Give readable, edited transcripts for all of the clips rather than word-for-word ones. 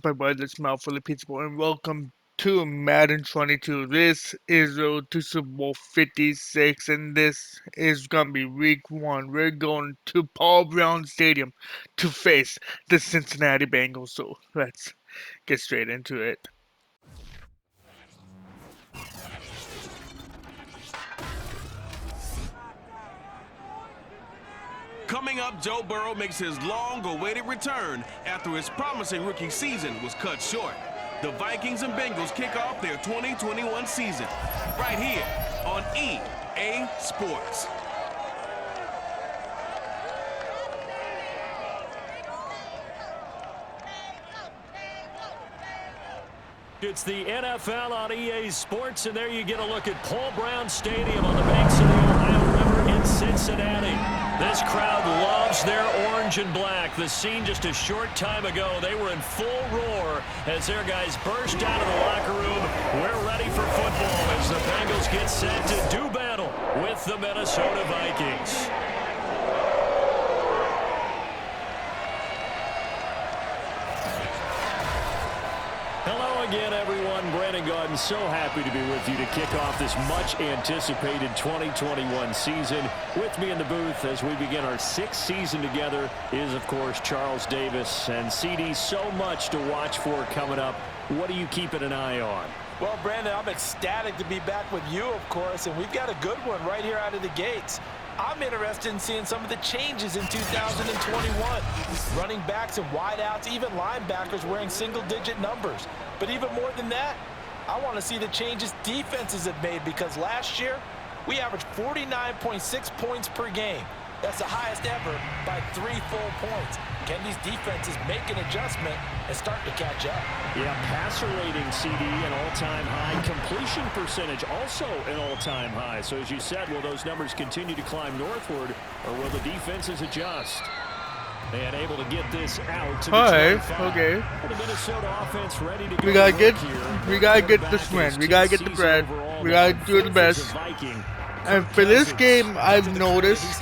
up, everybody? It's Mouthful of Pizza Boy, and welcome to Madden 22. This is Road to Super Bowl 56, and this is gonna be Week 1. We're going to Paul Brown Stadium to face the Cincinnati Bengals. So let's get straight into it. Coming up, Joe Burrow makes his long-awaited return after his promising rookie season was cut short. The Vikings and Bengals kick off their 2021 season right here on EA Sports. It's the NFL on EA Sports, and there you get a look at Paul Brown Stadium on the banks of the Ohio River in Cincinnati. This crowd loves their orange and black. The scene just a short time ago, they were in full roar as their guys burst out of the locker room. We're ready for football as the Bengals get set to do battle with the Minnesota Vikings. Hello again, everyone. Brandon Gaudin, so happy to be with you to kick off this much-anticipated 2021 season. With me in the booth as we begin our sixth season together is, of course, Charles Davis. And CD, so much to watch for coming up. What are you keeping an eye on? Well, Brandon, I'm ecstatic to be back with you, of course, and we've got a good one right here out of the gates. I'm interested in seeing some of the changes in 2021. Running backs and wideouts, even linebackers wearing single-digit numbers. But even more than that, I want to see the changes defenses have made, because last year we averaged 49.6 points per game. That's the highest ever by 3 full points. Can these defenses make an adjustment and start to catch up? Yeah, passer rating, CD, an all-time high. Completion percentage, also an all-time high. So as you said, will those numbers continue to climb northward, or will the defenses adjust? And able to get this out to the 25. Okay. The Minnesota offense ready to go. We gotta get this win. We gotta get the bread. We gotta do the best. And for this game, I've noticed,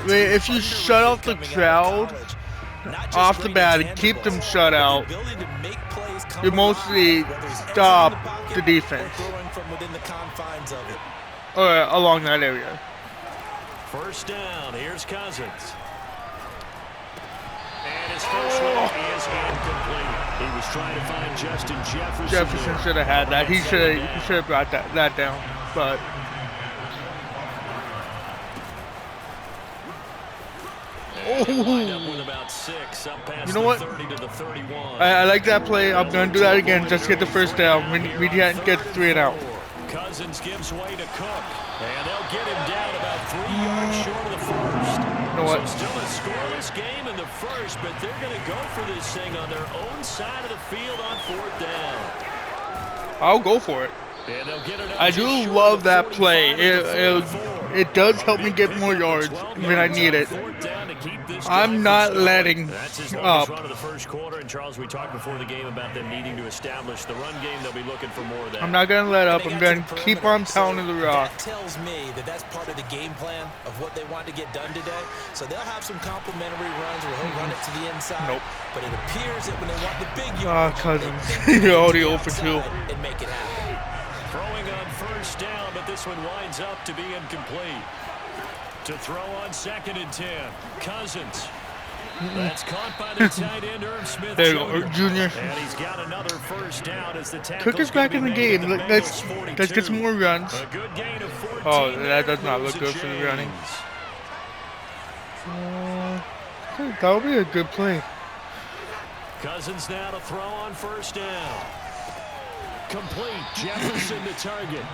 if you shut off the crowd off the bat and keep them shut out, you mostly stop the defense along that area. First down, here's Cousins. And his first one is incomplete. He was trying to find Justin Jefferson. Jefferson should have had that. He should have brought that down. But you know what? I like that play. I'm gonna do that again. Just get the first down. We can't get 3 and out. Cousins gives way to Cook, and they'll get him down about 3 yards short of the first. You know what? So still a scoreless game in the first, but they're going to go for this thing on their own side of the field on 4th down. I'll go for it. I do love that play. It does help me get more yards when I need it. I'm not letting up. Run of the first quarter, and Charles, we talked before the game about them needing to establish the run game. They'll be looking for more of that. I'm not going to let up. I'm going to keep on pounding the rock. That tells me that that's part of the game plan of what they want to get done today. So they'll have some complimentary runs where he'll run it to the inside. Nope. But it appears that when they want the big yards, Cousins. You're already 0 for 2. And make it happen. Throwing on first down, but this one winds up to be incomplete. To throw on 2nd and 10, Cousins. That's caught by the tight end, Irv Smith there you go, Junior. And he's got another first down as the Cook is back in the game. Let's get some more runs. A good gain of 14. Oh, that does not look good for the running. That would be a good play. Cousins now to throw on first down. Complete. Jefferson to target.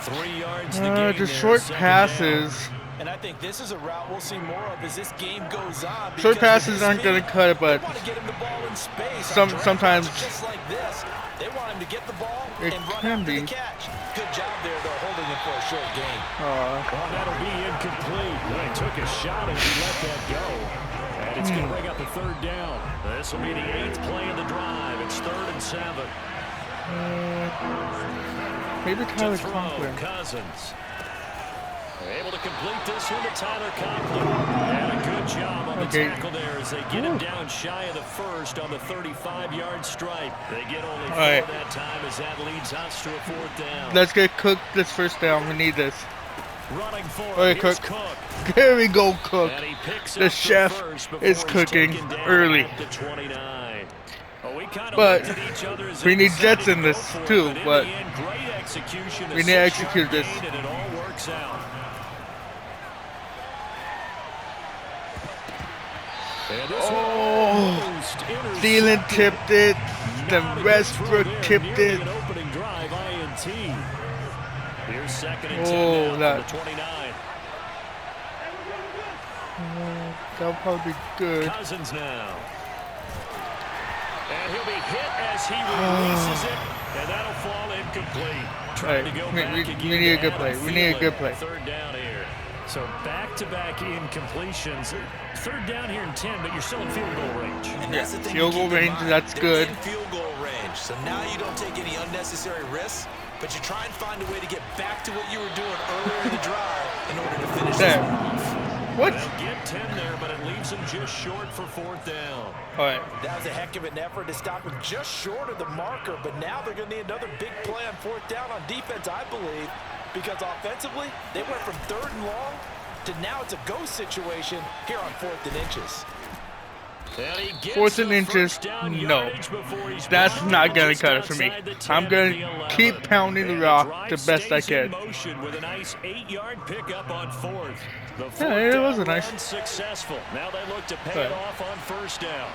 3 yards to gain. Just short passes. And I think this is a route we'll see more of as this game goes on. Short passes aren't going to cut it, but sometimes just like this, they want him to get the ball it and run can after be. the catch. Good job there, though, holding him for a short gain. Well, that'll be incomplete. He took a shot and he let that go. And it's going to bring up a 3rd down. This will be the 8th play of the drive. It's 3rd and 7. Maybe Tyler Conklin. Cousins able to complete this one to Tyler Conklin. And a good Good job on the Okay. tackle there as they get him down shy of the first on the 35-yard stripe. They get only 4 right. that time as that leads us to a 4th down. Let's get Cook this first down. We need this. Running for Alright, it, here's Cook. Cook. There we go, Cook. And he picks The up chef first before is he's cooking taken down early. at the 29. Well, we kind of But looked at each other as we they need decided Jets to in go this for it, too, in but the end, great execution, we need to execute this. And it all works out. And this Oh, Thielen tipped it. Then Westbrook tipped it. An opening drive, INT. Here's 2nd and 10 Oh, now from the 29. That'll probably be good. Cousins now. And he'll be hit as he releases it, and that'll fall incomplete. Trying to go back again. We need a good play. We need a good play. 3rd down here. So back-to-back incompletions. 3rd down here in 10, but you're still in field goal range. And that's the thing Field to goal keep in range, mind. that's They're good. in field goal range, so now you don't take any unnecessary risks, but you try and find a way to get back to what you were doing earlier in the drive in order to finish this one off. What? They'll get 10 there, but it leaves them just short for 4th down. All right. That was a heck of an effort to stop him just short of the marker, but now they're going to need another big play on 4th down on defense, I believe, because offensively, they went from 3rd and long to now it's a go situation here on 4th and inches. And he gets 4th and the inches, first down no. yardage before he's That's blocked not gonna just cut it for me. outside the 10 I'm gonna at the 11. keep pounding the And rock drive the best I stays in can. motion with a nice 8-yard pickup on 4th. The 4th Yeah, it down was a nice- run successful. Now they look to pay Right. it off on 1st down.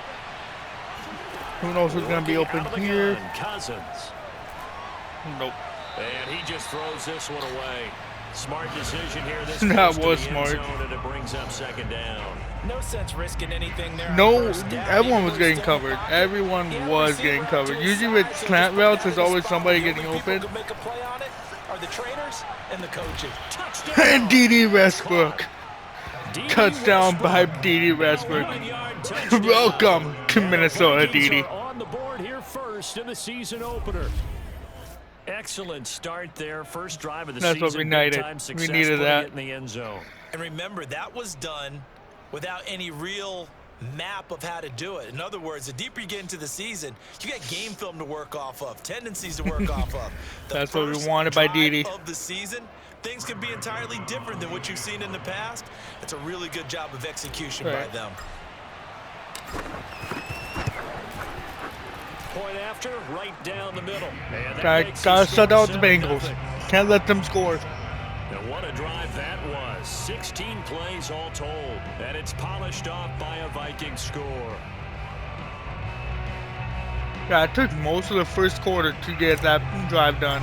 Who knows who's gonna be Looking open out of the here? gun, Cousins. Nope. And he just throws this one away. Smart decision here. This That goes to was the end smart. zone, and it brings up 2nd down. No sense risking anything there. No, everyone was getting covered. Everyone was getting covered. Usually with slant routes, there's always somebody getting open. Make a play on it are the trainers and the coaches. And D.D. Westbrook. D.D. Touchdown by Westbrook. D.D. Westbrook. 1-yard touchdown. Welcome to And Minnesota, the Vikings D.D. are on the board here first in the season opener. Excellent start there. First drive of the That's season. what we needed. Big-time We success needed putting that. it in the end zone. And remember, that was done without any real map of how to do it. In other words, the deeper you get into the season, you got game film to work off of, tendencies to work off of. The That's what we first wanted by drive D.D. of the season, things can be entirely different than what you've seen in the past. It's a really good job of execution by Right. them. Point after, right down the middle. And that Gotta makes gotta the shut score out the Bengals. 7-0. Can't let them score. And what a drive that was. 16 plays all told. And it's polished off by a Viking score. Yeah, it took most of the first quarter to get that drive done.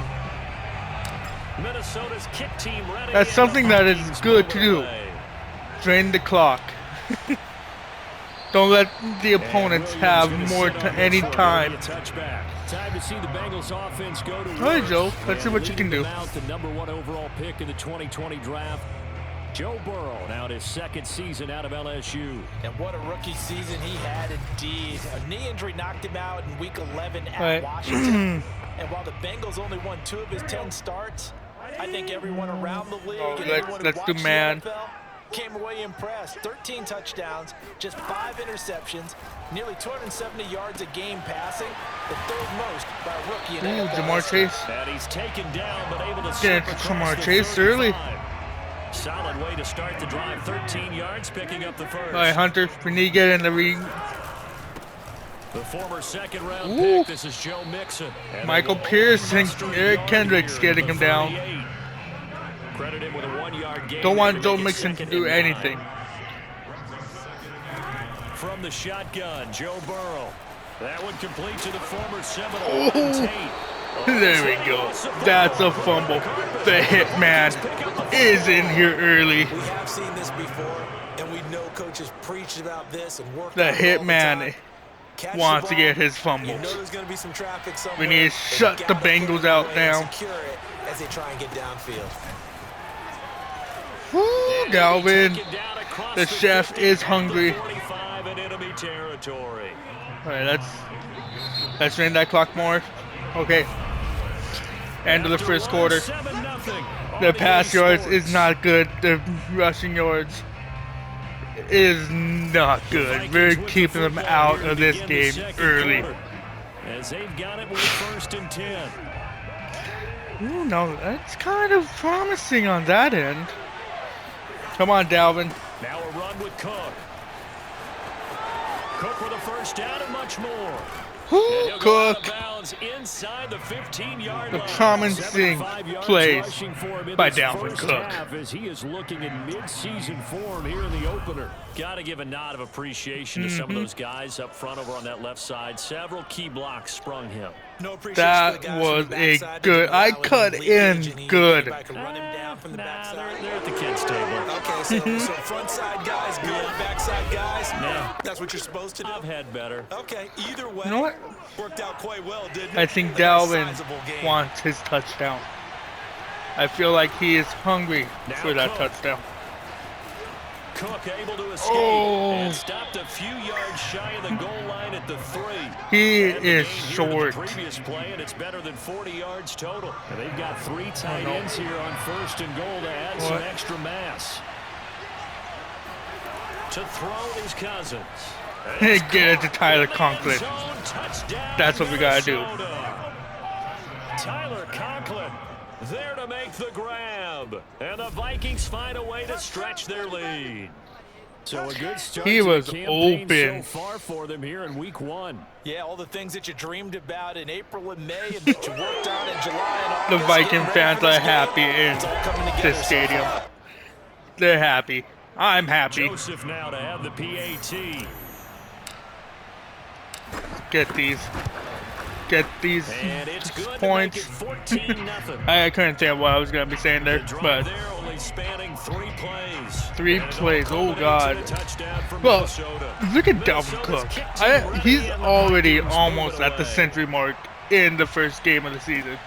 Minnesota's kick team ready. That's and something the that is Vikings good to move do. away. Drain the clock. Don't let the And opponents Williams have gonna more sit on any this one. time. Early touchback. Time to see the Bengals offense go to All right, work. Joe. Let's see And what you can leading do. them out, the #1 overall pick in the 2020 draft, Joe Burrow, now in his 2nd season out of LSU. And what a rookie season he had indeed. A knee injury knocked him out in week 11 at Right. Washington. And while the Bengals only won 2 of his 10 starts, I think everyone around the league and everyone who let's do watched man. the NFL came away impressed. 13 touchdowns, just 5 interceptions, nearly 270 yards a game passing, the 3rd most by a rookie in Ooh, NFL. Jamar Chase. And he's taken down, but able to Get slip Jamar across the Chase 35. early. Solid way to start the drive. 13 yards, picking up the first. All right, Hunter. We need to get in the ring. The former 2nd-round Ooh. pick. This is Joe Mixon. And Michael they will Pierce and muster a Eric yard Kendricks here getting at him the down. 38. Credited with a 1-yard gain. Don't want to Joe make it Mixon to 2nd do and 9. anything. From the shotgun, Joe Burrow. That one complete to the former Seminole Oh. Ryan Tate. There we go. That's a fumble. The hitman is in here early. We have seen this before, and we know coaches preached about this and worked The on it all the hitman time. Catch the wants to ball, get his you fumbles. know there's going to be some traffic somewhere. We need to but you shut the gotta put it Bengals away out and now. Secure it as they try and get downfield. Woo, Galvin. Taken down across The chef 50 is at the hungry. 45 in enemy territory. All right, let's drain that clock more. Okay. End of the After first one, quarter. 7-0 The on pass EA yards Sports. is not good. The rushing yards is not good. We're keeping them out of this game early. As they've got it with 1st and 10. Ooh, no, that's kind of promising on that end. Come on, Dalvin. Now a run with Cook. Cook with a 1st down and much more. Cook. Inside the 15-yard The line. promising plays by Dalvin Cook. As he is looking in mid-season form here in the opener. Got to give a nod of appreciation to some of those guys up front over on that left side. Several key blocks sprung him. That was a good. I cut in good. They're at the kids' table. Okay, so front side guys, good. Backside guys, that's what you're supposed to do. I've had better. Okay, either way, You know what? worked out quite well, didn't it? I think A nice Dalvin sizable game. wants his touchdown. I feel like he is hungry for that Cook. touchdown. Cook able to escape and stopped a few yards shy of the goal line at the 3. He And the is gain here to short. The previous play, and it's better than 40 yards total. And they've got 3 tight ends here on 1st and goal to add some extra mass. To throw his Cousins. Get it to Tyler Conklin. That's what we gotta do. Tyler Conklin there to make the grab. And the Vikings find a way to stretch their lead. So a good start He to the was campaign open. so far for them here in week 1. Yeah, all the things that you dreamed about in April and May and that you worked on in July and August. The Viking getting ready fans for this are game, happy in it's all coming together this so stadium. far. They're happy. I'm happy. Joseph now to have the PAT. Get these. Get these And it's good points. to make it 14-0. I couldn't say what I was gonna be saying there, The drive but there only spanning 3 plays. 3 And it all plays. Oh culminates in God. a touchdown for Well, Minnesota. look at Dalvin Minnesota's Cook. kicked him right He's in, the already Vikings almost move it at the away. century mark in the first game of the season.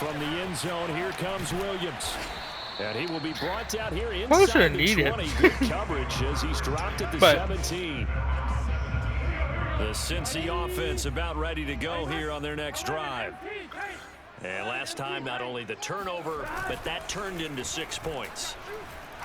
From the end zone, here comes Williams. And he will be brought out here Well, inside shouldn't the need it. 20. Good coverage as he's dropped at the But- 17. The Cincy offense about ready to go here on their next drive. And last time, not only the turnover, but that turned into 6 points.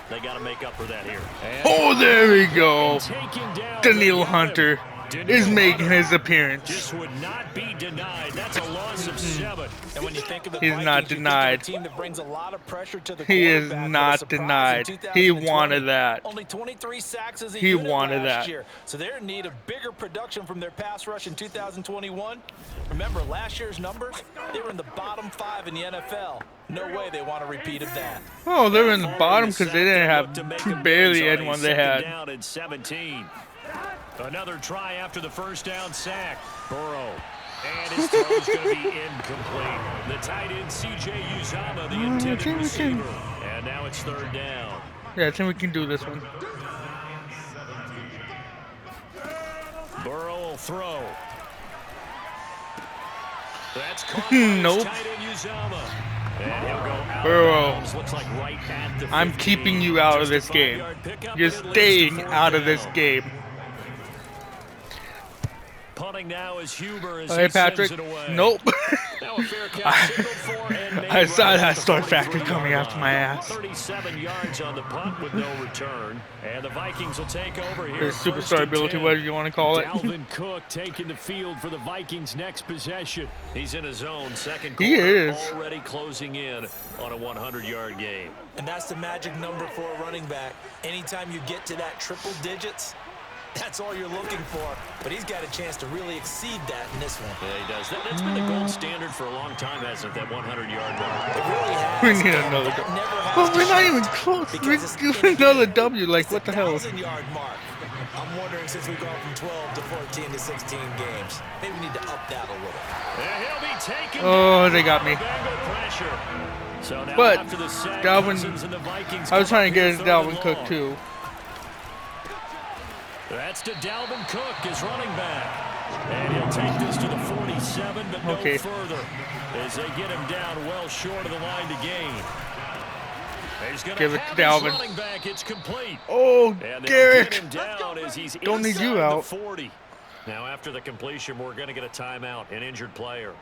They got to make up for that here. And Oh, there we go. taking down Daniil the Hunter is Daniil making Hunter his appearance. just would not be denied. That's a loss of 7. And when you think of the He's Vikings, not you think of a denied. team that brings a lot of pressure to the He is quarterback with a not surprise in denied. He 2020. wanted that. Only 23 sacks as a He unit wanted last that. year. So they're in need of bigger production from their pass rush in 2021. Remember last year's numbers? They were in the bottom 5 in the NFL. No way they want a repeat of that. Oh, they're in the bottom because they didn't Look to make have amends barely on a anyone they second had. down at 17. Another try after the 1st down sack. Burrow. And his throw is going to be incomplete. The tight end, C.J. Uzama, the intended think we receiver. can- And now it's 3rd down. Yeah, I think we can do this one. Burrow will throw. That's caught Nope. tight end Uzama. And he'll go out Burrow. of bounds. Looks like right at the I'm 15. keeping you out of Just this a game. 5-yard pickup, You're and it leads to staying 4th out of this down. game. Punting now is Huber as Hey, he Patrick. sends it away. Nope. Now a fair catch signaled for and made I saw right that at the Star Factor 43-yard coming after my line. ass. 37 yards on the punt with no return. And the Vikings will take over here. His at 1st superstar and ability, 10. whatever you want to call it. Dalvin Cook taking the field for the Vikings' next possession. He's in his zone, second quarter, He is. already closing in on a 100-yard game. And that's the magic number for a running back. Anytime you get to that triple digits, that's all you're looking for. But he's got a chance to really exceed that in this one. Yeah, he does. That's been the gold standard for a long time, hasn't it, that 100-yard mark? It really has. We need and another that W. never has But to we're not change even close. because We're it's doing in a another game. W. Like, It's what the hell? 1,000-yard mark. I'm wondering since we've gone from 12 to 14 to 16 games, maybe we need to up that a little. And he'll be taken Oh, down they got by me. Bengal pressure. So now But after the sack, Dalvin- Cousins and the Vikings I was come trying to up get here his 3rd Dalvin and Cook long. too. That's to Dalvin Cook, his running back. And he'll take this to the 47, but no Okay. further. As they get him down well short of the line to gain. He's going Give to it to have his Dalvin. running back. It's complete. Oh, And they'll Garrett. get him down as he's Don't need you inside out. the 40. Now after the completion, we're going to get a timeout, an injured player.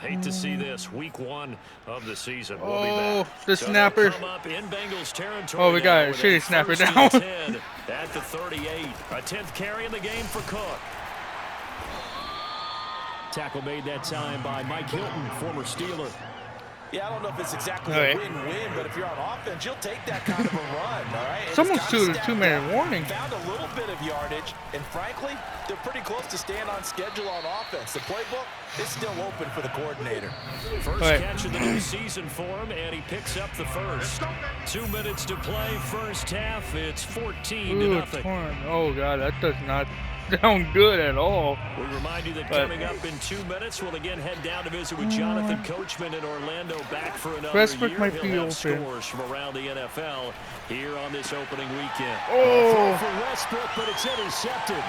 Hate to see this. Week 1 of the season. We'll be Oh, back. the So snapper. come up in Bengals territory. Oh, we got a with shitty snapper 1st down. and 10 at the 38. A 10th carry in the game for Cook. Tackle made that time by Mike Hilton, former Steeler. Yeah, I don't know if it's exactly Okay. a win-win, but if you're on offense, you'll take that kind of a run, all right? And Someone's it's kinda threw the stacked 2-minute up. warning. Found a little bit of yardage, and frankly, they're pretty close to staying on schedule on offense. The playbook is still open for the coordinator. First Right. catch of the new season for him, and he picks up the first. 2 minutes to play, first half. It's 14-0. Torn. Oh god, that does not sound good at all. We remind you that But- coming up in 2 minutes, we'll again head down to visit with Jonathan Coachman in Orlando, back for another Westbrook year. might He'll be have open. scores from around the NFL here on this opening weekend. Oh, For Westbrook, but it's intercepted.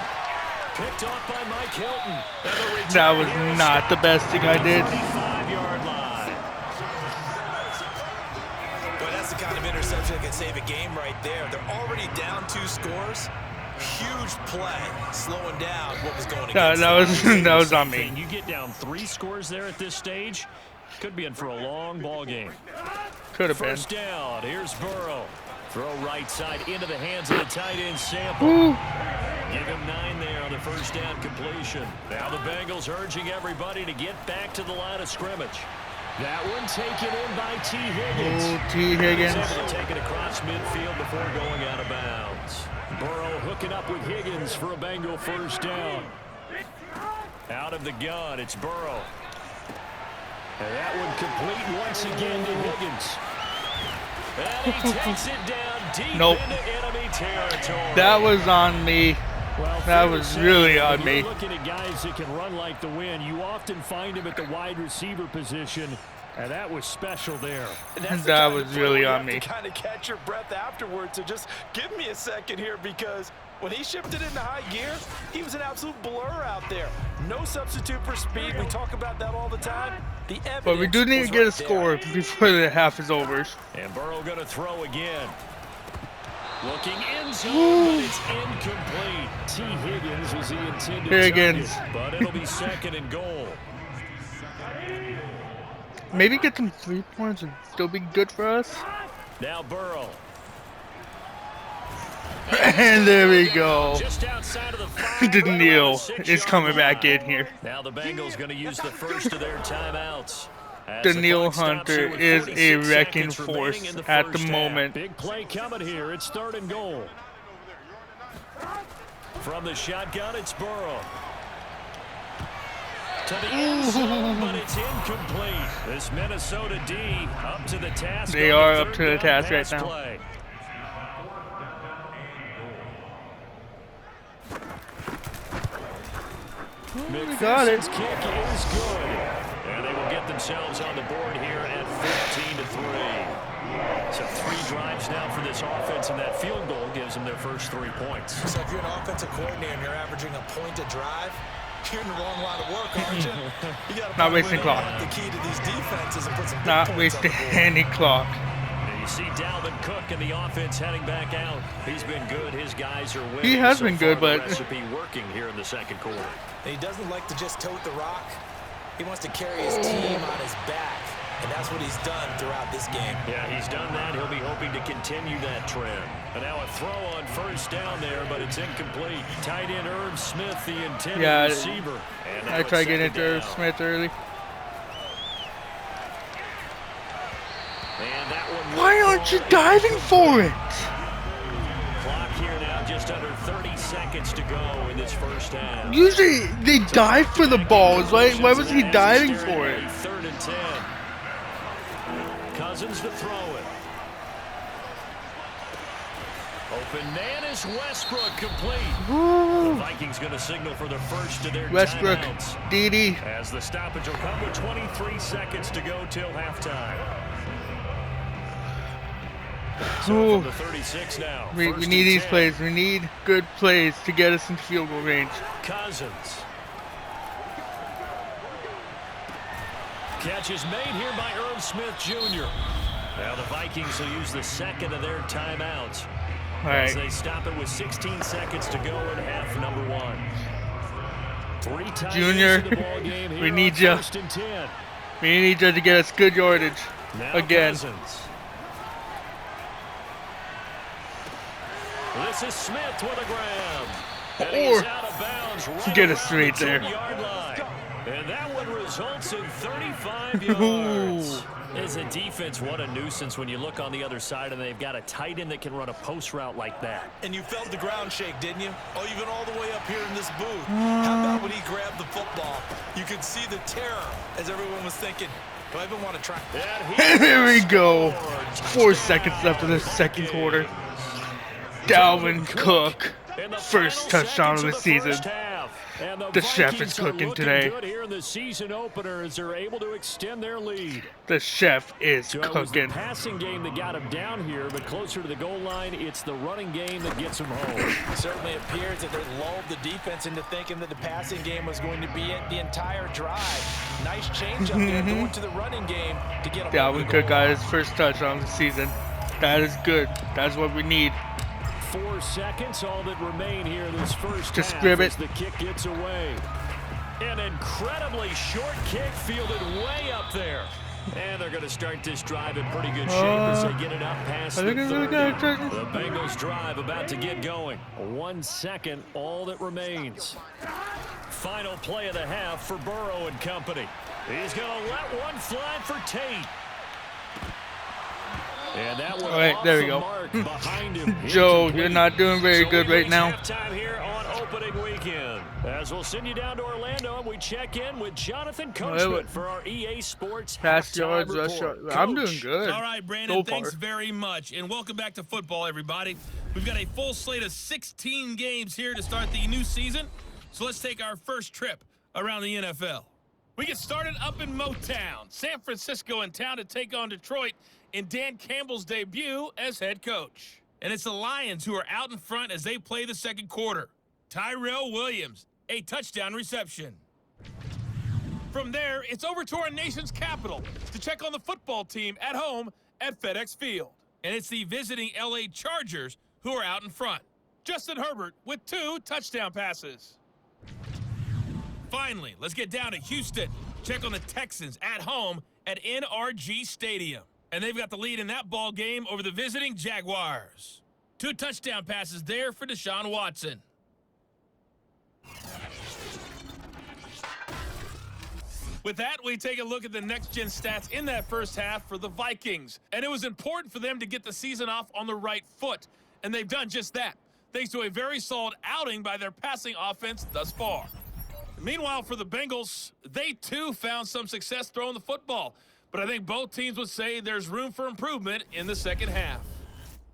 Picked off by Mike Hilton. And the return that was here is not the best thing I did. 35-yard line. But that's the kind of interception that can save a game right there. They're already down 2 scores. Huge play, slowing down what was going against That was them. that was on me. Thing, you get down 3 scores there at this stage, could be in for a long ball game. Could have been. First down, here's Burrow. Throw right side into the hands of the tight end Sample. Ooh. Give him 9 there on the first down completion. Now the Bengals urging everybody to get back to the line of scrimmage. That one taken in by T. Higgins. Oh, T. He's Higgins. able to take it across midfield before going out of bounds. Burrow hooking up with Higgins for a Bengal first down. Out of the gun, it's Burrow. And that one complete once again to Higgins. And he takes it down deep Nope. into enemy territory. That was on me. Well, That fair to was say, really when on you're me. looking at guys that can run like the wind, you often find him at the wide receiver position, and that was special there. And that's the That kind of was play really where you on have me. to kind of catch your breath afterwards. So just give me a second here, because when he shifted into high gear, he was an absolute blur out there. No substitute for speed. We talk about that all the time. The evidence But we do need was to get a right there. score before the half is over. And Burrow going to throw again. Looking in zone, but it's incomplete. T. Higgins was the intended Higgins. target, but it'll be second and goal. Maybe get some 3 points and still be good for us. Now Burrow. And there we go. Just outside of the 5, Daniil right on the is 6-yard coming back line. in here. Now the Bengals going to use the first of their timeouts. As the Daniil clock stops Hunter here with is a 46 wrecking seconds remaining force in the at the first half. moment. Big play coming here. It's 3rd and goal. From the shotgun, it's Burrow. To the end zone, but it's incomplete. This Minnesota D up to the task. They on are the up to third the down task right pass now. play. We got it. McPherson's kick is good. And they will get themselves on the board here at 15-3. So 3 drives now for this offense, and that field goal gives them their first 3 points. So if you're an offensive coordinator and you're averaging a point a drive, you're in the wrong line of work, aren't you? You gotta Not find wasting where they clock. want the key to these defenses and put some big Not points on wasting the board. any clock. And you see Dalvin Cook and the offense heading back out. He's been good. His guys are winning. He has so been far, good, the but- recipe working here in the second quarter. And he doesn't like to just tote the rock. He wants to carry his team on his back, and that's what he's done throughout this game. Yeah, he's done that. He'll be hoping to continue that trend. And now a throw on first down there, but it's incomplete. Tight end Irv Smith, the intended Yeah, receiver. And now I it's tried getting second into Irv down. Smith early. And that one Why will aren't you fall diving for it? Clock here now, just under 30 seconds to go in this first half. Usually they dive for the balls. Why was he diving for it? 3rd and 10. Cousins to throw it. Open man is Westbrook complete. The Ooh. Vikings going to signal for the first of their Westbrook, timeouts. DD. As the stoppage will come with 23 seconds to go till halftime. So Ooh. from the 36 now. We first need and these 10. plays. We need good plays to get us into field goal range. Cousins. Catch is made here by Irv Smith Jr. Now the Vikings will use the second of their timeouts. All As right. they stop it with 16 seconds to go in half number 1. 3 tight Junior, ends in the ball game here we need on you. 1st and 10. We need you to get us good yardage Now again. Cousins. This is Smith with a grab. And he's Or out of bounds right get around us straight the there. 10-yard line. And that one results in 35 Ooh. yards. As a defense, what a nuisance when you look on the other side and they've got a tight end that can run a post route like that. And you felt the ground shake, didn't you? Oh, even all the way up here in this booth. How about when he grabbed the football? You could see the terror as everyone was thinking, do I even want to try? And here we go. 4 seconds left in the second quarter. Dalvin Cook, first touchdown of the season. The chef is cooking today. Good here in the season opener as they're able to extend their lead. The chef is So it was the cooking. passing game that got him down here, but closer to the goal line, it's the running game that gets him home. It certainly appears that they lulled the defense into thinking that the passing game was going to be it the entire drive. Nice change up there going to the running game to get him. Dalvin Cook got his first touchdown of the season. That is good. That's what we need. 4 seconds, all that remain here this first Just half grab as it. the kick gets away. An incredibly short kick fielded way up there. And they're going to start this drive in pretty good shape as they get it up past the 30. The Bengals drive about to get going. 1 second, all that remains. Final play of the half for Burrow and company. He's going to let one fly for Tate. And that one All right, there we go. behind him. Joe, Incomplete. you're not doing very So good we right reach now. halftime here on opening weekend. As we'll send you down to Orlando and we check in with Jonathan Coachman for our EA Sports Pass halftime yards, rush report. yards. I'm doing Coach. good. All right, Brandon, So thanks far. very much. And welcome back to football, everybody. We've got a full slate of 16 games here to start the new season. So let's take our first trip around the NFL. We get started up in Motown. San Francisco in town to take on Detroit in Dan Campbell's debut as head coach. And it's the Lions who are out in front as they play the second quarter. Tyrell Williams, a touchdown reception. From there, it's over to our nation's capital to check on the football team at home at FedEx Field. And it's the visiting LA Chargers who are out in front. Justin Herbert with 2 touchdown passes. Finally, let's get down to Houston. Check on the Texans at home at NRG Stadium. And they've got the lead in that ball game over the visiting Jaguars. 2 touchdown passes there for Deshaun Watson. With that, we take a look at the next-gen stats in that first half for the Vikings. And it was important for them to get the season off on the right foot. And they've done just that, thanks to a very solid outing by their passing offense thus far. Meanwhile, for the Bengals, they too found some success throwing the football. But I think both teams would say there's room for improvement in the second half.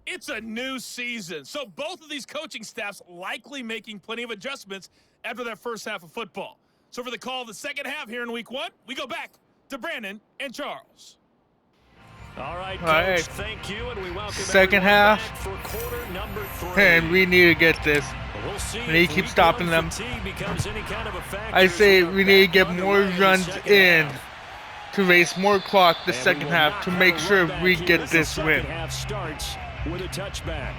It's a new season, so both of these coaching staffs likely making plenty of adjustments after that first half of football. So for the call of the second half here in week 1, we go back to Brandon and Charles. All right, Coach, All right. thank you, and we welcome Second everyone half. back for quarter number 3. And we need to get this. We'll see We need if to keep week stopping 1 them. fatigue becomes any kind of a factor I say as we need to get back more underway in the runs second in half. to race more clock the And we second will half not to have make a sure run back we here get as the this second win. half starts with a touchback.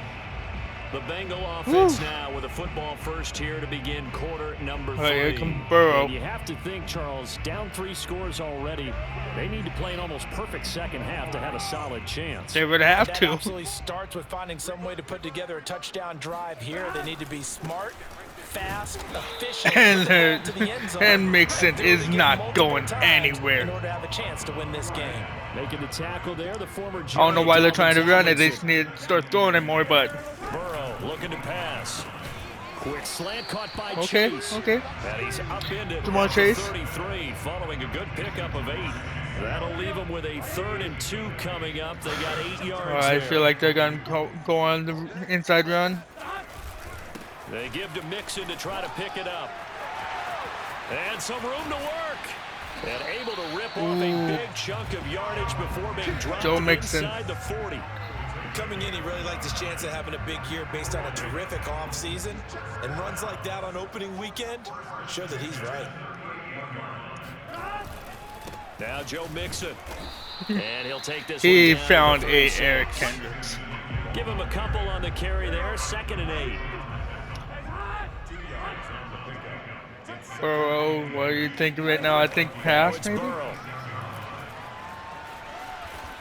The Bengal offense now with a football first here to begin quarter number 3. All right, here comes Burrow. And you have to think, Charles, down 3 scores already. They need to play an almost perfect second half to have a solid chance. They would have That to. absolutely starts with finding some way to put together a touchdown drive here. They need to be smart, fast, efficient, And, get the ball to the end zone, and Mixon do it is again not multiple going times anywhere. in order to have a chance to win this game. Making the tackle there, the former I don't know Giant why they're trying to Dalvin run it. They Tomlinson. just need to start throwing it more, but Burrow looking to pass. Quick slant caught by okay, Chase. okay. And he's upended Come on, at the Chase. 33, following a good pickup of 8. That'll leave him with a 3rd and 2 coming up. They got 8 yards I there. feel like they're going to go on the inside run. They give to Mixon to try to pick it up. And some room to work. And able to rip off a big chunk of yardage before being dropped Joe Mixon. inside the 40. Coming in, he really liked his chance of having a big year based on a terrific offseason. And runs like that on opening weekend show that he's right. Now Joe Mixon. And he'll take this He one down found to a 36. Eric Kendricks. Give him a couple on the carry there. 2nd and 8. Burrow, what are you thinking right now? I think Now pass, it's maybe? Burrow.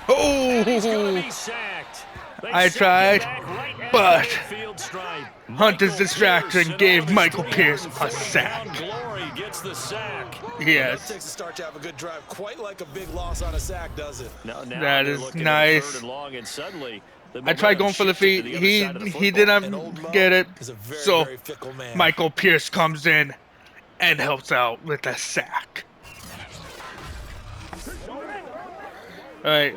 And he's going to Oh! be sacked. They I sack him tried, back right at but the midfield stripe. Hunter's Michael distraction Pierce, gave and Michael all of Pierce his a sack. 340-pound glory gets the sack. It Yes, takes a start to have a good drive, quite like a big loss on a sack, does it? Now that they're is looking at nice. 3rd and long, and suddenly the I tried momentum going for the shifted feet. to the other side of the He football. And old didn't Mo get it. is a very, So very fickle man. Michael Pierce comes in and helps out with a sack. Alright.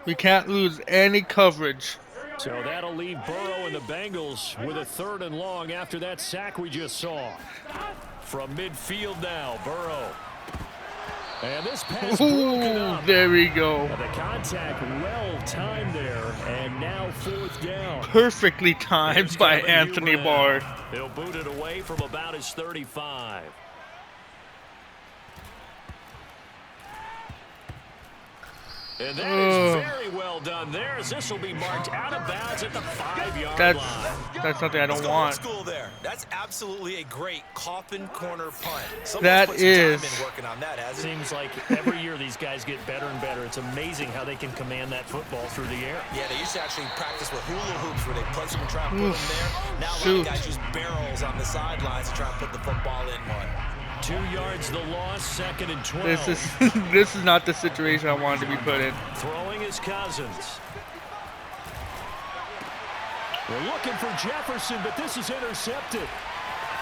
We can't lose any coverage. So that'll leave Burrow and the Bengals with a 3rd and long after that sack we just saw. From midfield now, Burrow. And this pass broken Ooh, up. there we go. The contact well timed there, and now 4th down. Perfectly timed Here's by Kevin Anthony Huber now. Barr. He'll boot it away from about his 35. And that is very well done there, as this will be marked out of bounds at the 5-yard line. That's something I Let's don't go old want. school there. That's absolutely a great coffin corner punt. Someone's That put some is. time in working on that, hasn't it? Seems like every year these guys get better and better. It's amazing how they can command that football through the air. Yeah, they used to actually practice with hula hoops where they place them and try and put them there. Now a lot Shoot. of guys use barrels on the sidelines to try and put the football in one. 2 yards the loss, 2nd and 12. This is not the situation I wanted to be put in. Throwing his Cousins. We're looking for Jefferson, but this is intercepted.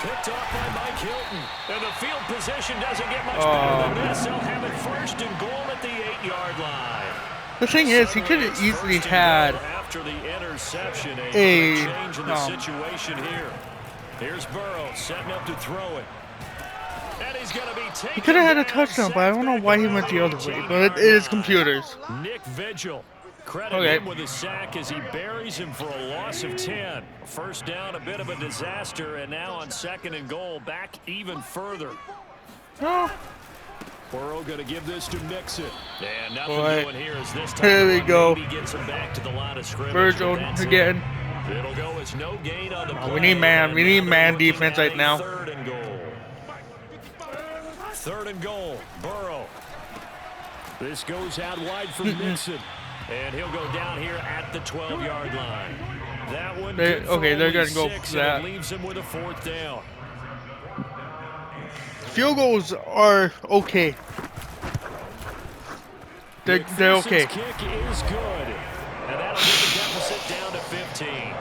Picked off by Mike Hilton. And the field position doesn't get much better than this. They'll have it 1st and goal at the 8-yard line. The thing is, he could have easily had After the interception, a a change in the situation here. Here's Burrow setting up to throw it. And he's going to be taken. He could have had a down, touchdown, but I don't know why he went the other way. But it is computers. Nick Vigil. Credit Okay. him with a sack as he buries him for a loss of 10. 1st down, a bit of a disaster, and now on 2nd and goal, back even further. Oh, Burrow going to give this to Mixon. And nothing Boy. doing here as this time Here we around go. maybe gets him back to the line of scrimmage. Virgil but that's it. again. It'll go as no gain on the play. We need man. and We now need they're man looking defense at right a now. 3rd and goal. 3rd and goal. Burrow. This goes out wide for Mixon. And he'll go down here at the 12-yard line. That one They- good for okay, they're only gonna go 6, for and that. it leaves him with a 4th down. Field goals are okay. They're McPherson's okay. kick is good. And that'll get the deficit down to 15.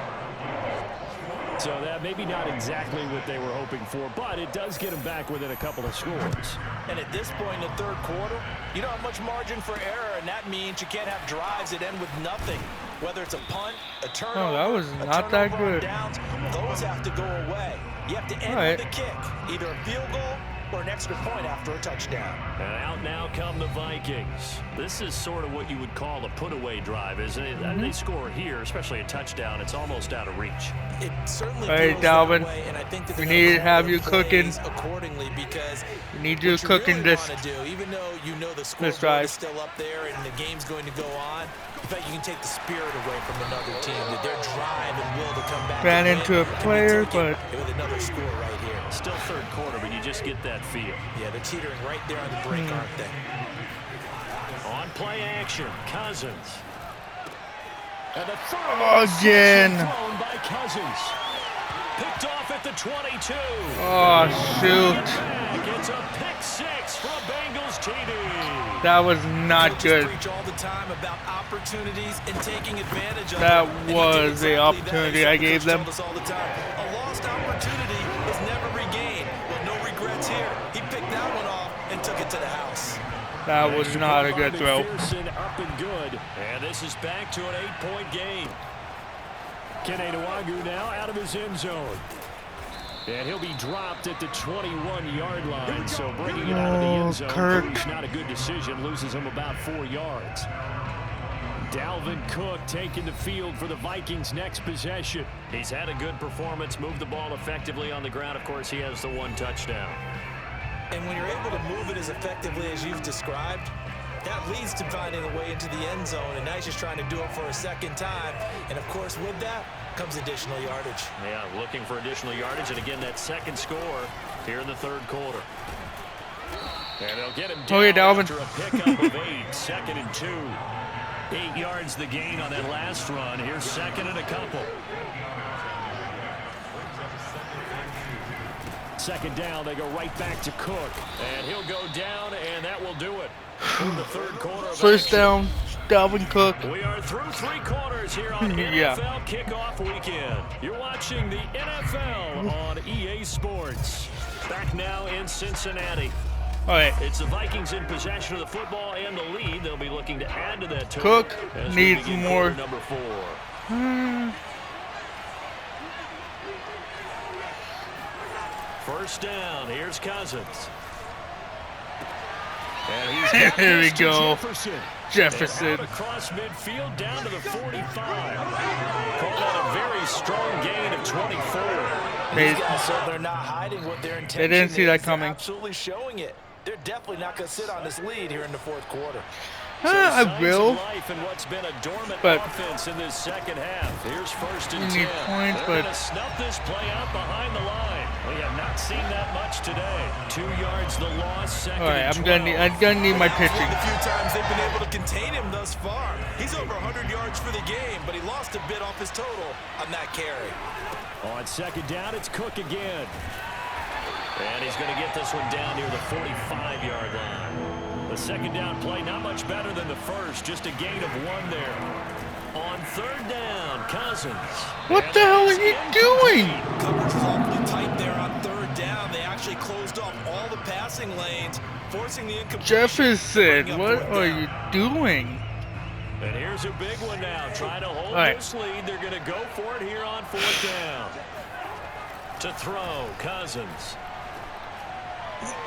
So that maybe not exactly what they were hoping for, but it does get them back within a couple of scores. And at this point in the 3rd quarter, you don't have much margin for error, and that means you can't have drives that end with nothing. Whether it's a punt, a turnover, Oh, that was a not that turnover on good. downs, those have to go away. You have to end All right. with a kick, either a field goal or an extra point after a touchdown. And out now come the Vikings. This is sort of what you would call a put-away drive, isn't it? And they score here, especially a touchdown. It's almost out of reach. It certainly All right, feels Dalvin. that way, and I think that We they're need gonna to have call you their cooking. plays accordingly, because We need you what you cooking really this. want to do, even though you know the scoreboard drive. is still up there and the game's going to go on, in fact, you can take the spirit away from another team, that their drive and will to come back. Ran and into a win can be player, taken but with another score right here. Still 3rd quarter, but you just get that feel. Yeah, they're teetering right there on the brink, aren't they? On play action, Cousins. And the throw Again. thrown by Cousins. Picked off at the 22. Oh shoot, Back. It's a pick 6 from Bengals TD. that was not Coaches good. preach all the time about opportunities and taking advantage of That them. And he did was the exactly that. opportunity He's I what the gave coach them. told us all the time. A lost opportunity is never regained. Well, no regrets here. He picked that one off and took it to the house. That was not a good throw. McPherson up and good. And this is back to an 8-point game. Kenewagu now out of his end zone. And he'll be dropped at the 21-yard line. So bringing it out of the end zone Kirk. proves not a good decision. Loses him about 4 yards. Dalvin Cook taking the field for the Vikings' next possession. He's had a good performance, moved the ball effectively on the ground. Of course, he has the 1 touchdown. And when you're able to move it as effectively as you've described, that leads to finding a way into the end zone, and now he's just trying to do it for a second time. And, of course, with that comes additional yardage. Yeah, looking for additional yardage. And, again, that second score here in the third quarter. And they'll get him Oh, yeah, down Dalvin. after a pickup of 8, 2nd and 2. 8 yards the gain on that last run. Here's 2nd and a couple. 2nd down, they go right back to Cook. And he'll go down, and that will do it. In the third quarter of First action. down, Dalvin Cook. We are through 3 quarters here on Yeah. NFL Kickoff Weekend. You're watching the NFL on EA Sports. Back now in Cincinnati. All right, It's the Vikings in possession of the football and the lead. They'll be looking to add to that total. Cook as we needs begin more. quarter number 4. First down. Here's Cousins. And he's got There we this to go. Jefferson. Jefferson. And out across midfield down to the 45. Called out a very strong gain of 24. They, These guys, so they're not hiding what their intention didn't see that is. They're coming. absolutely showing it. They're definitely not going to sit on this lead here in the fourth quarter. I Signs will. of life in what's been a dormant But- offense in this second half. Here's 1st and You 10. need points, They're but- going to snuff this play out behind the line. We have not seen that much today. 2 yards the loss. 2nd All right, and I'm 12. gonna need my That's pitching. one of the few times they've been able to contain him thus far. He's over 100 yards for the game, but he lost a bit off his total on that carry. On 2nd down, it's Cook again. And he's going to get this one down near the 45-yard line. The 2nd down play, not much better than the first, just a gain of 1 there. On 3rd down, Cousins. What And the hell are that's you incomplete. doing? Coverage is awfully tight there on 3rd down. They actually closed off all the passing lanes, forcing the incomplete. Jefferson, what are you doing? And here's a big one now. Trying to hold right. this lead. They're going to go for it here on 4th down. To throw, Cousins.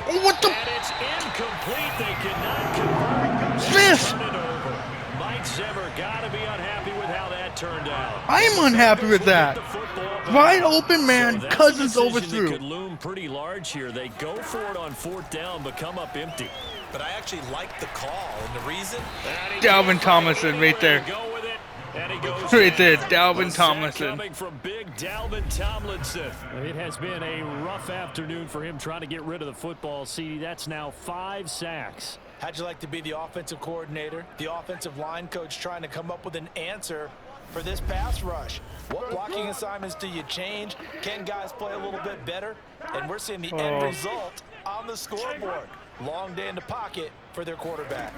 Oh, what the? And it's incomplete. They cannot convert. Fifth. Turn it over. Mike Zimmer got to be unhappy with how that turned out. I am unhappy with that. The football back. Wide open man, So that's a Cousins decision overthrew. that could loom pretty large here. They go for it on 4th down, but come up empty. But I actually like the call, and the reason? And he Dalvin goes Tomlinson anyway right there. to go with it, and he goes Right there, down. Dalvin The sack Tomlinson. coming from big Dalvin Tomlinson. It has been a rough afternoon for him trying to get rid of the football. See, that's now 5 sacks. How'd you like to be the offensive coordinator, the offensive line coach trying to come up with an answer for this pass rush? What blocking assignments do you change? Can guys play a little bit better? And we're seeing the end result on the scoreboard. Long day in the pocket for their quarterback.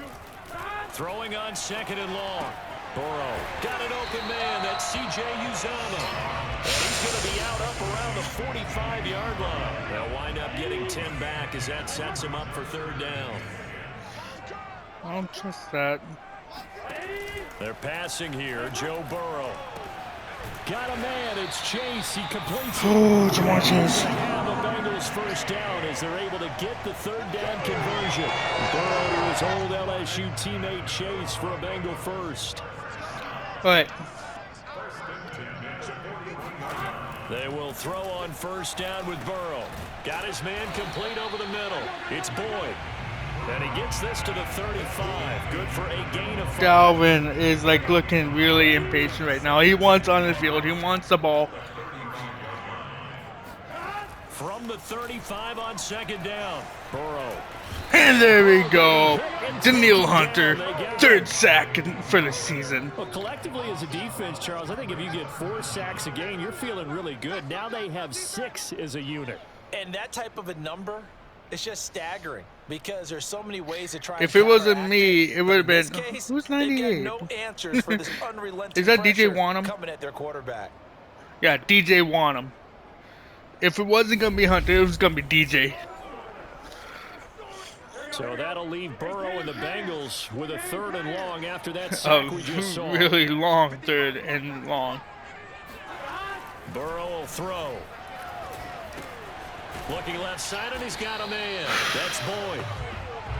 Throwing on 2nd and long. Burrow got an open man. That's C.J. Uzomah. And he's going to be out up around the 45-yard line. They'll wind up getting 10 back as that sets him up for 3rd down. I don't trust that. They're passing here. Joe Burrow. Got a man. It's Chase. He completes it. Oh, Jamar Chase. They have the Bengals first down as they're able to get the 3rd down conversion. Burrow to his old LSU teammate Chase for a Bengal first. All right, They will throw on 1st down with Burrow. Got his man complete over the middle. It's Boyd. And he gets this to the 35. Good for a gain of 5. Dalvin is like looking really impatient right now. He wants on the field. He wants the ball. From the 35 on 2nd down. Burrow. And there we go. Daniil Hunter, 3rd sack for the season. Well, collectively as a defense, Charles, I think if you get 4 sacks a game, you're feeling really good. Now they have 6 as a unit. And that type of a number, it's just staggering because there's so many ways to try. If and it wasn't counteract me, it would have In this been. case, Who's they've got 98? no answers for this unrelenting Is that DJ pressure Wanham? coming at their quarterback. Yeah, DJ Wanham. If it wasn't gonna be Hunter, it was gonna be DJ. So that'll leave Burrow and the Bengals with a 3rd and long after that sack we just A saw. really long 3rd and long. Burrow will throw. Looking left side, and he's got a man. That's Boyd.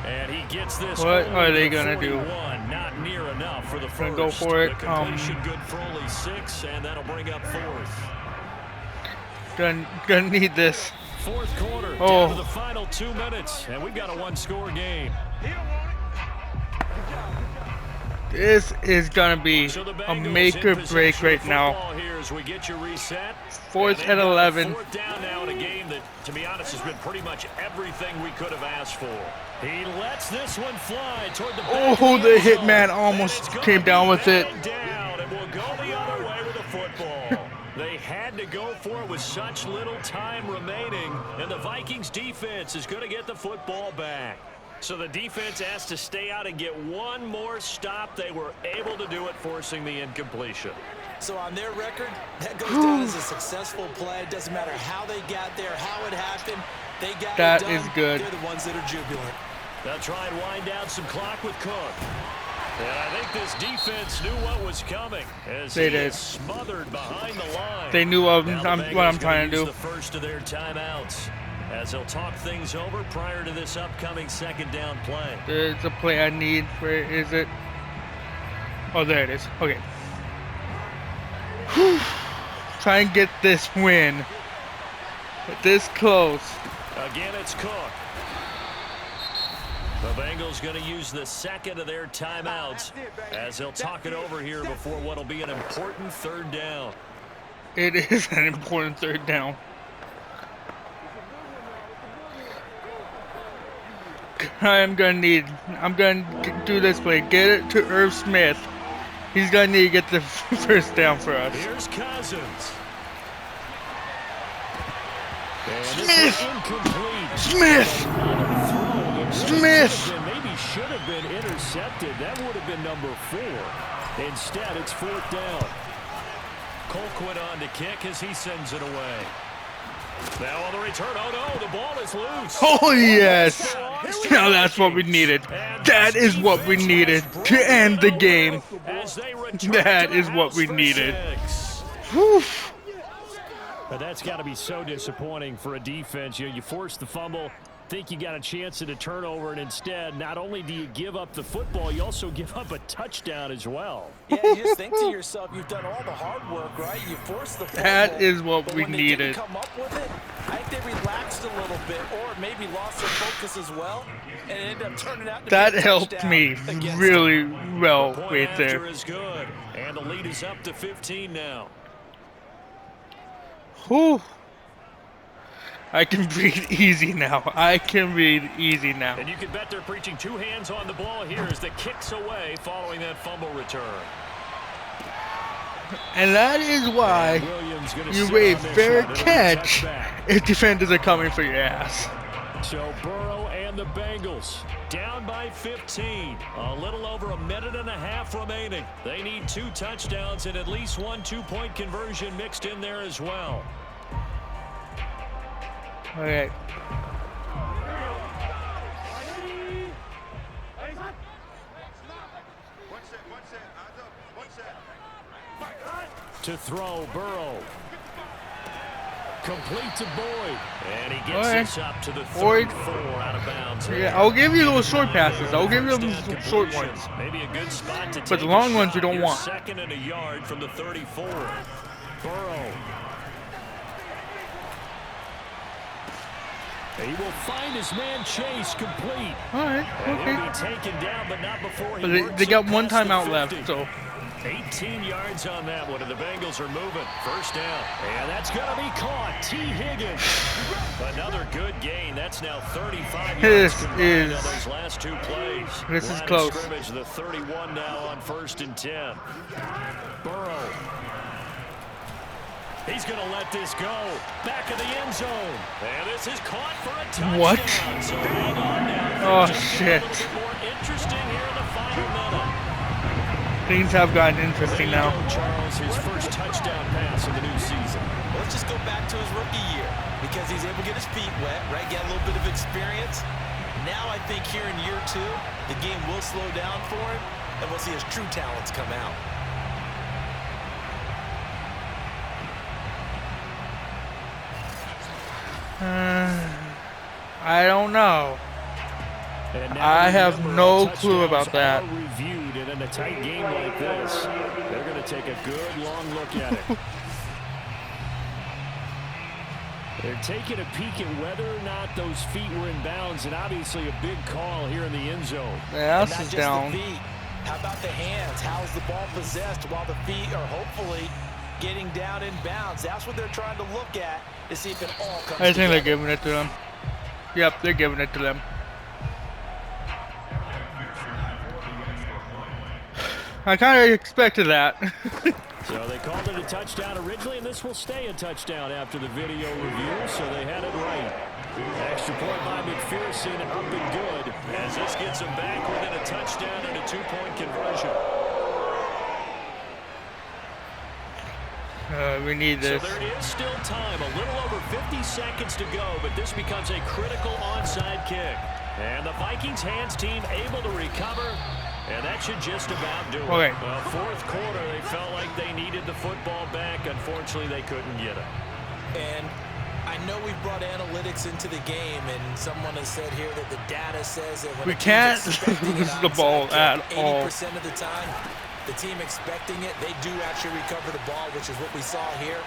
And he gets this. What home are to they the gonna do? 41. Not near enough for the Gonna first. go for it, The completion good for only 6, and that'll bring up 4th. Gonna need this. 4th quarter, Oh. down to the final 2 minutes, and we've got a 1-score game. This is gonna be So the a Bengals make in or break possession of right the now. football here as we get you reset. Fourth they've and got 11. Fourth down now in a game that, to be honest, has been pretty much everything we could have asked for. He lets this one fly toward the back Oh, of the end zone. hitman almost And it's gonna came down be with it. batted down, and we'll go the other way with the football. They had to go for it with such little time remaining, and the Vikings defense is going to get the football back. So the defense has to stay out and get one more stop. They were able to do it, forcing the incompletion. So on their record, that goes down as a successful play. It doesn't matter how they got there, how it happened. They got That it done. is good. They're the ones that are jubilant. They'll try and wind down some clock with Cook. And I think this defense knew what was coming as They he did. is smothered behind the line. They knew what Now the I'm Bengals trying to gonna do. use the first of their timeouts as they'll talk things over prior to this upcoming second down play. There's a play I need. Where is it? Oh, there it is. Okay. Whew. Try and get this win. This close. Again, it's Cook. The Bengals going to use the second of their timeouts as they'll talk it over here before what will be an important third down. It is an important third down. I'm gonna do this play. Get it to Irv Smith. He's gonna need to get the first down for us. Here's Cousins. And Smith! this one incomplete. Smith! Smith! Maybe should have been intercepted. That would have been number 4. Instead, it's fourth down. Colquitt on to kick as he sends it away. Now on the return, oh no, the ball is loose. Oh yes! Now that's what we needed. That is what we needed to end the game. That is what we needed. Whew. But that's got to be so disappointing for a defense. You force the fumble, think you got a chance at a turnover, and instead, not only do you give up the football, you also give up a touchdown as well. Yeah, you just think to yourself, you've done all the hard work, right? You forced the fumble. That is what but we when they needed. didn't come up with it, I think they relaxed a little bit, or maybe lost their focus as well, and it ended up turning out to That be a helped touchdown me against really well Point right after there. is good, and the lead is up to 15 now. Whew. I can breathe easy now. I can breathe easy now. And you can bet they're preaching 2 hands on the ball here as the kicks away following that fumble return. And that is why Williams gonna you sit wave on this fair one. It'll be catch touchback. if defenders are coming for your ass. So Burrow and the Bengals down by 15. A little over a minute and a half remaining. They need 2 touchdowns and at least 1 2-point conversion mixed in there as well. Okay. To throw, Burrow. Complete to Boyd. And he gets Okay. this up to the Boyd. 34 out of bounds. Yeah, I'll give you those short passes. I'll give you those short ones. Maybe a good spot to But take the long a ones you shot don't here, want. Second and a yard from the 34. Burrow. He will find his man Chase complete. All right. And he'll Okay. be taken down, but not before he But works they it got one past the timeout 50. left, so 18 yards on that one, and the Bengals are moving. First down. And that's going to be caught. T. Higgins. Another good gain. That's now 35 yards This combined is- on those last 2 plays. this is Line of close. Scrimmage, the 31 now on 1st and 10. Burrow. He's going to let this go. Back of the end zone. And this is caught for a touchdown. What? So hang on now. Oh, Just shit. get a little bit more interesting here in the final minute. things have gotten interesting There you now. go, Charles, his first touchdown pass of the new season. Well, let's just go back to his rookie year because he's able to get his feet wet, right? Get a little bit of experience. Now I think here in year 2, the game will slow down for him, and we'll see his true talents come out. I don't know. And now I have remember, no all clue about touchdowns that. are reviewed, and in a tight game like this, they're going to take a good long look at it. They're taking a peek at whether or not those feet were in bounds, and obviously a big call here in the end zone. The ass And not is just down. the feet. How about the hands? How's the ball possessed while the feet are hopefully getting down in bounds? That's what they're trying to look at to see if it all comes I think together. they're giving it to them. Yep, they're giving it to them. I kind of expected that. So they called it a touchdown originally, and this will stay a touchdown after the video review, so they had it right. Extra point by McPherson, up and good, as this gets them back within a touchdown and a 2-point conversion. We need this. So there is still time, a little over 50 seconds to go, but this becomes a critical onside kick. And the Vikings hands team able to recover, and that should just about do it. Okay. Well, fourth quarter, they felt like they needed the football back. Unfortunately, they couldn't get it. And I know we've brought analytics into the game, and someone has said here that the data says that when We a team's can't expecting an lose the ball onside at kick, all. 80% of the time, the team expecting it, they do actually recover the ball, which is what we saw here.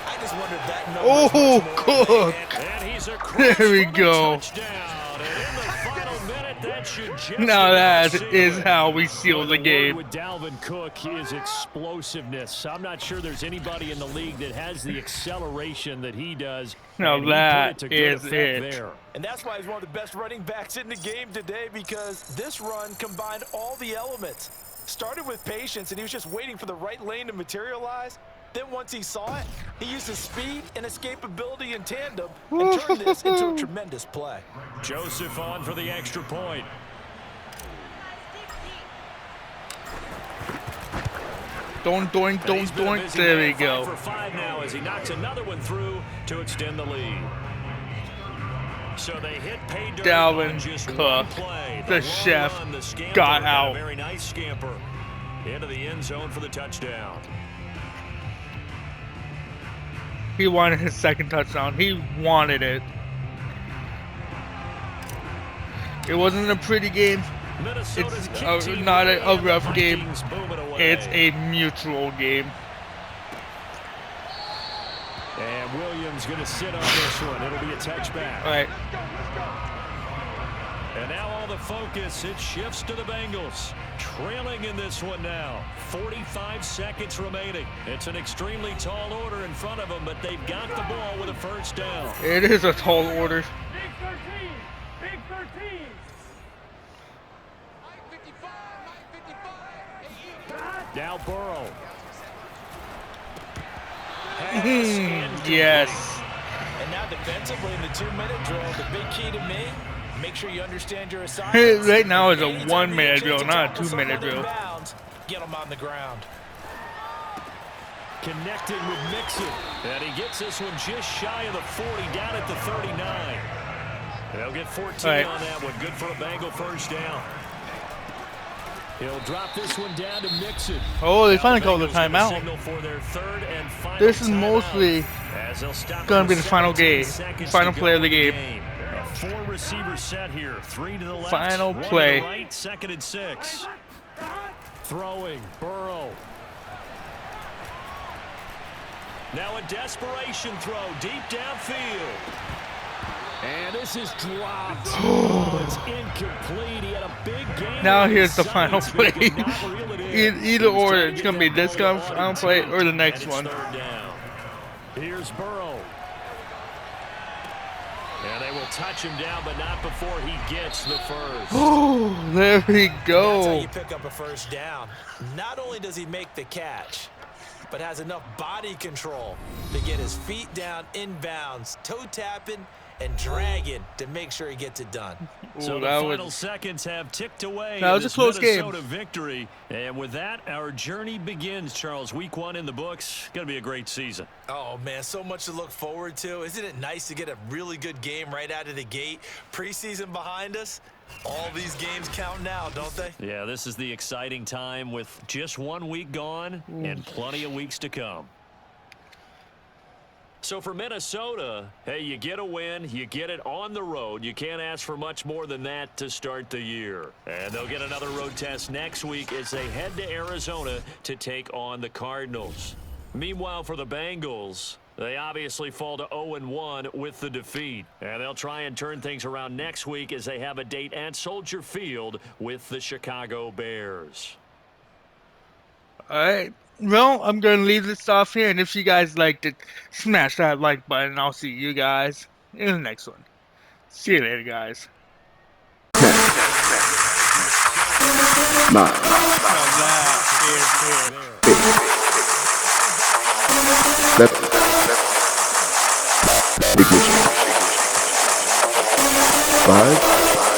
I just wonder if that number is much more Cook. And he's across There we for the go. touchdown. And in the final minute, that should just Now about that seal is it. how we seal the word game. with Dalvin Cook is explosiveness. I'm not sure there's anybody in the league that has the acceleration that he does. Now and he put that it to good is effect it. there. And that's why he's one of the best running backs in the game today, because this run combined all the elements. Started with patience, and he was just waiting for the right lane to materialize. Then once he saw it, he used his speed and escapability in tandem and turned this into a tremendous play. Joseph on for the extra point. Don't doink, don't He's been a doink. busy There man, we 5 go. for 5 now as he knocks another one through to extend the lead. So they hit pay dirt Dalvin on just Cook, one play. the long chef, run, the scamper, got and a out. very nice scamper into the end zone for the touchdown. He wanted his second touchdown. He wanted it. It wasn't a pretty game. Minnesota's It's kick team not ready, a and the rough game. Vikings boom it away. It's a mutual game. And Williams going to sit on this one. It'll be a touchback. All right. And now all the focus, it shifts to the Bengals. Trailing in this one now. 45 seconds remaining. It's an extremely tall order in front of them, but they've got the ball with a first down. It is a tall order. Big 13. Big 13. Now Burrow. Yes. And now defensively in the 2-minute drill, the big key to me, make sure you understand your assignments. Right now is a Anytime 1-minute you drill, get a not a chance to tackle 2-minute someone drill. inbounds, get them on the ground. Connecting with Mixon. And he gets this one just shy of the 40, down at the 39. They'll get 14 Right. on that one. Good for a Bengal first down. He'll drop this one down to Mixon. Oh, they Now finally the called the Bengals gonna timeout. signal for their third and final This is timeout, mostly as they'll stop gonna with be the final 17 game. seconds Final to play go of the in game. A 4-receiver set here. 3 to the left. Final 1 play. To the right, 2nd and 6. Throwing. Burrow. Now a desperation throw deep downfield. And this is dropped. Oh, it's incomplete. He had a big game. Now on here's his the final sights, but he play. could not reel it in. Either or, it's gonna be this final play or the next And one. it's 3rd down. Here's Burrow. And they will touch him down, but not before he gets the first. Oh, there we That's how go. you pick up a first down. Not only does he make the catch, but has enough body control to get his feet down inbounds, toe tapping and dragging to make sure he gets it done. So Ooh, the that final was seconds have ticked away. That was in a this close game. Minnesota victory. And with that, our journey begins, Charles. Week 1 in the books. Going to be a great season. Oh, man, so much to look forward to. Isn't it nice to get a really good game right out of the gate? Preseason behind us. All these games count now, don't they? Yeah, this is the exciting time with just 1 week gone and plenty of weeks to come. So for Minnesota, hey, you get a win, you get it on the road. You can't ask for much more than that to start the year. And they'll get another road test next week as they head to Arizona to take on the Cardinals. Meanwhile, for the Bengals, they obviously fall to 0-1 with the defeat. And they'll try and turn things around next week as they have a date at Soldier Field with the Chicago Bears. Alright. Well, I'm gonna leave this off here, and if you guys liked it, smash that like button. I'll see you guys in the next one. See you later, guys. 9, 7, ignition. 5,